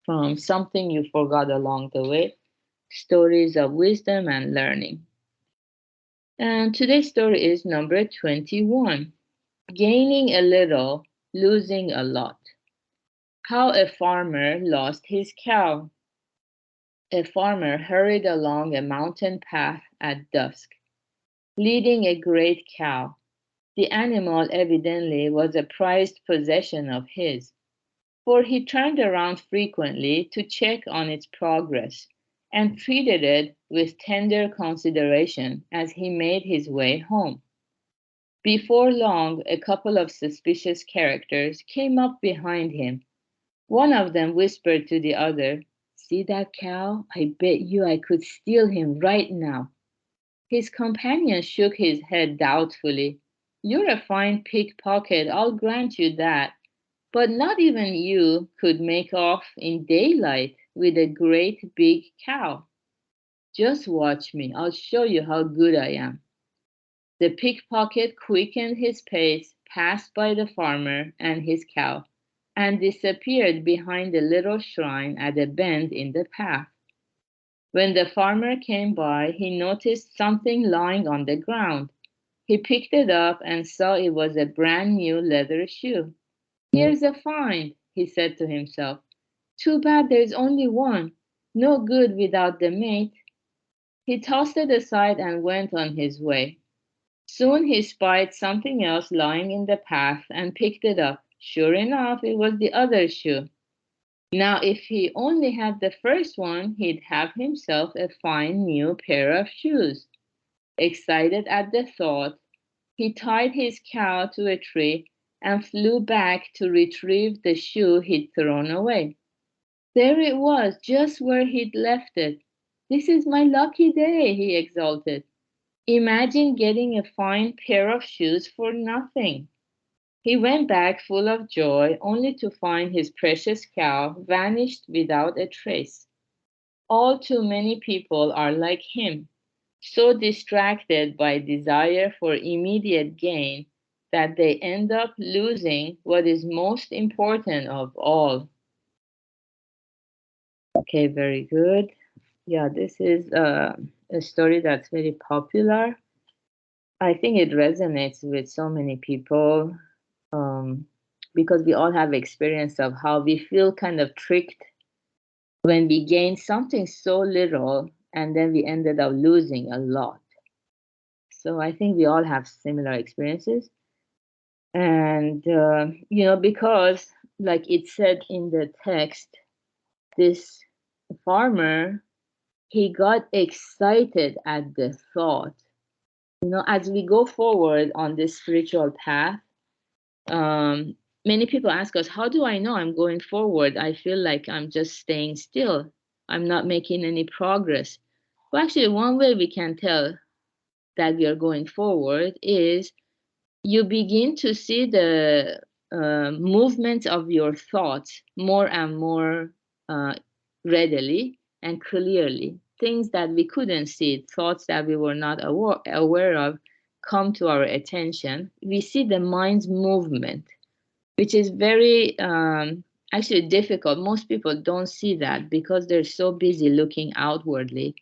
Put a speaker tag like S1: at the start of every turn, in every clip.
S1: from something you forgot along the way, stories of wisdom and learning. And today's story is number 21, Gaining a Little, Losing a Lot. How a farmer lost his cow. A farmer hurried along a mountain path at dusk, leading a great cow. The animal evidently was a prized possession of his, for he turned around frequently to check on its progress and treated it with tender consideration as he made his way home. Before long, a couple of suspicious characters came up behind him. One of them whispered to the other, "See that cow? I bet you I could steal him right now." His companion shook his head doubtfully. "You're a fine pickpocket, I'll grant you that. But not even you could make off in daylight with a great big cow. Just watch me, I'll show you how good I am." The pickpocket quickened his pace, passed by the farmer and his cow, and disappeared behind a little shrine at a bend in the path. When the farmer came by, he noticed something lying on the ground. He picked it up and saw it was a brand new leather shoe. "Here's a find," he said to himself. "Too bad there's only one. No good without the mate." He tossed it aside and went on his way. Soon he spied something else lying in the path and picked it up. Sure enough, it was the other shoe. Now, if he only had the first one, he'd have himself a fine new pair of shoes. Excited at the thought, he tied his cow to a tree and flew back to retrieve the shoe he'd thrown away. There it was, just where he'd left it. "This is my lucky day," he exulted. "Imagine getting a fine pair of shoes for nothing." He went back full of joy, only to find his precious cow vanished without a trace. All too many people are like him, so distracted by desire for immediate gain that they end up losing what is most important of all. Okay, very good. Yeah, this is a story that's very popular. I think it resonates with so many people um, because we all have experience of how we feel kind of tricked when we gain something so little and then we ended up losing a lot. So I think we all have similar experiences. And, because, like it said in the text, this farmer, he got excited at the thought. As we go forward on this spiritual path, many people ask us, how do I know I'm going forward? I feel like I'm just staying still. I'm not making any progress. Well, actually, one way we can tell that we are going forward is you begin to see the movement of your thoughts more and more readily and clearly. Things that we couldn't see, thoughts that we were not aware of, come to our attention. We see the mind's movement, which is very actually difficult. Most people don't see that because they're so busy looking outwardly.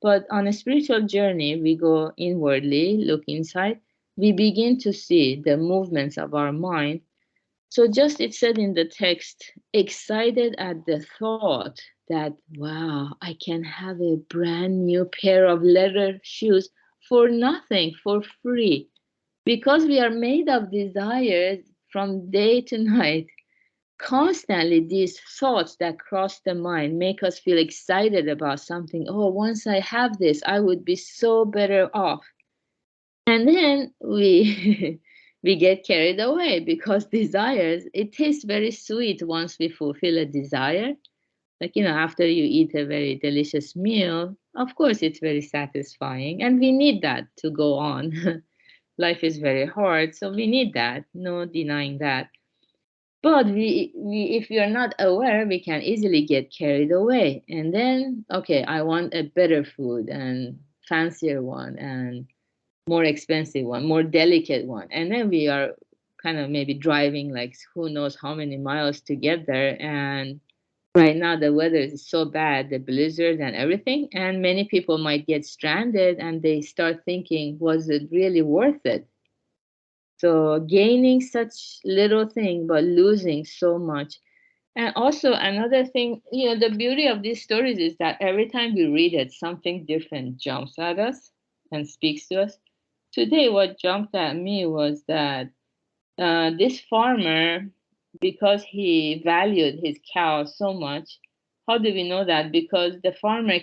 S1: But on a spiritual journey, we go inwardly, look inside, we begin to see the movements of our mind. So just it said in the text, excited at the thought that, wow, I can have a brand new pair of leather shoes for nothing, for free. Because we are made of desires from day to night, constantly these thoughts that cross the mind make us feel excited about something. Oh, once I have this, I would be so better off. And then we we get carried away because desires, it tastes very sweet once we fulfill a desire. Like, after you eat a very delicious meal, of course it's very satisfying and we need that to go on. Life is very hard, so we need that, no denying that. But if you're not aware, we can easily get carried away. And then, okay, I want a better food and fancier one and more expensive one, more delicate one. And then we are kind of maybe driving like who knows how many miles to get there. And Right now, the weather is so bad, the blizzard and everything, and many people might get stranded and they start thinking, was it really worth it? So, gaining such little thing but losing so much. And also, another thing, the beauty of these stories is that every time we read it, something different jumps at us and speaks to us. Today, what jumped at me was that this farmer, because he valued his cow so much, how do we know that? Because the farmer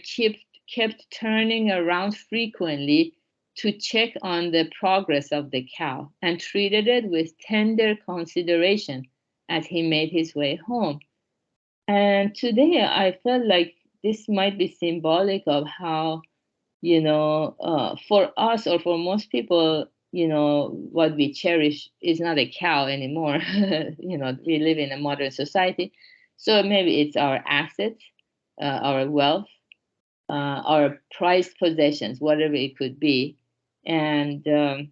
S1: kept turning around frequently to check on the progress of the cow and treated it with tender consideration as he made his way home. And today I felt like this might be symbolic of how, for us or for most people, what we cherish is not a cow anymore. We live in a modern society. So maybe it's our assets, our wealth, our prized possessions, whatever it could be. And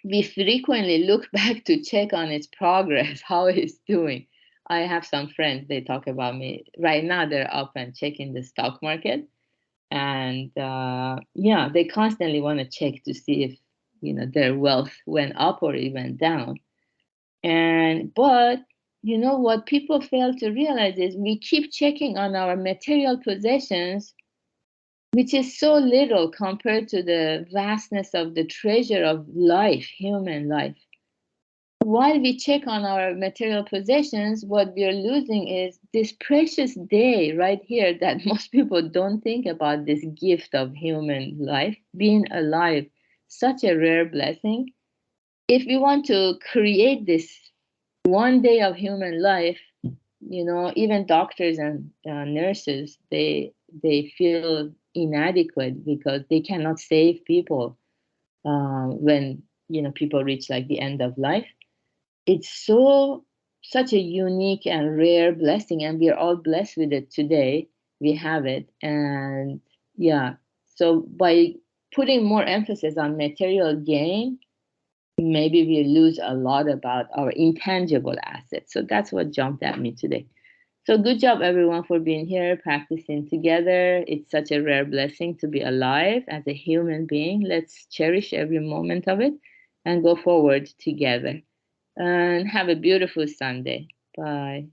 S1: we frequently look back to check on its progress, how it's doing. I have some friends, they talk about me. Right now, they're up and checking the stock market. And yeah, they constantly want to check to see if, their wealth went up or it went down. But, what people fail to realize is we keep checking on our material possessions, which is so little compared to the vastness of the treasure of life, human life. While we check on our material possessions, what we are losing is this precious day right here that most people don't think about, this gift of human life, being alive, such a rare blessing. If we want to create this one day of human life, even doctors and nurses, they feel inadequate because they cannot save people when people reach like the end of life. It's such a unique and rare blessing, and we are all blessed with it today. We have it. And yeah, so by putting more emphasis on material gain, maybe we lose a lot about our intangible assets. So that's what jumped at me today. So good job everyone for being here, practicing together. It's such a rare blessing to be alive as a human being. Let's cherish every moment of it and go forward together. And have a beautiful Sunday. Bye.